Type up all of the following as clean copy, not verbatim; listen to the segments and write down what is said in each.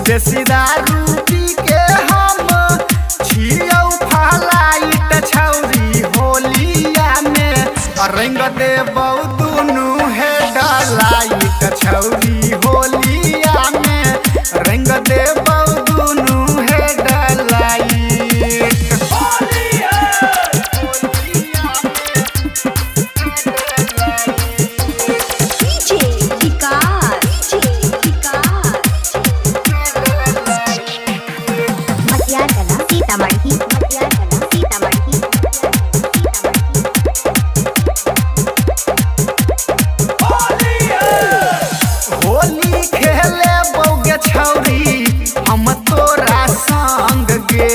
देसी दारू पी के हम छियौ फलाइट छौरी होलिया में रंग देबौ दुनू हे डलाइट छौरी होलिया में रंग देबौ दुनू हे डलाइट होली खेले बौगे छौरी हम तोरा संग गे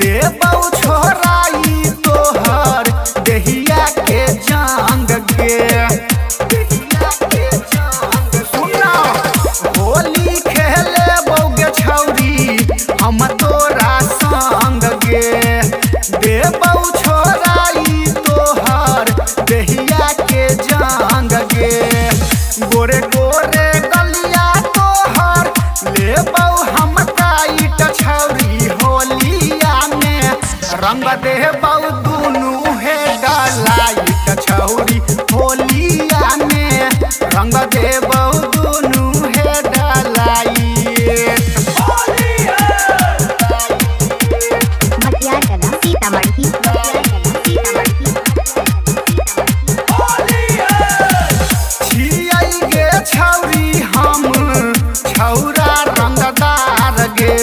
देबौ छोराई तोहर देहिया के जंग गे देहिया के जंग सुना होली खेले बौगे छौरी हम तोरा संग गे देबौ छोराई तोहर देहिया के जंग गे गोरे गोरे गलिया तोहर लेबौ हम टाइट छौरी होलिया में रंग देबौ दुनू हे डलाइट छौरी होलिया में रंग देबौ दुनू हे डलाइट छौरी हम छौरा रंगदार गे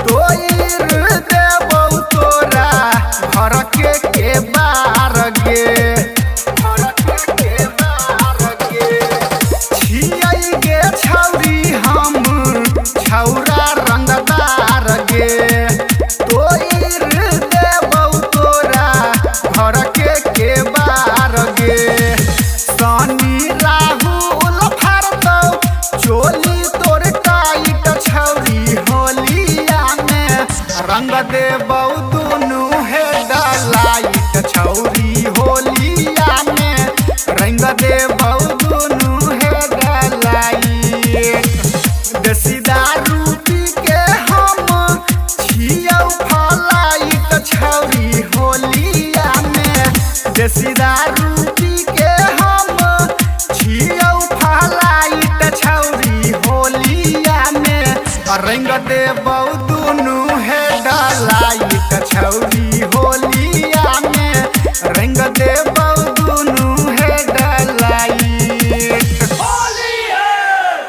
तोइर देबौ तोरा घर के बार गे छियै गे छौरी हम छौरा रंगदार गे तोइर देबौ तोरा घर के बार गे सनी राहुल चोली तोर टाइट छौरी होलिया में रंग देबौ दुनू हे डलाइट छौरी होलिया में रंग देबौ दुनू हे डलाइट देसी दारू पी के हम छियौ फलाइट छौरी होलिया में देसी दारू पी के हम छियौ फलाइट छौरी होलिया में रंग देबौ दुनू हे डलाइट छौरी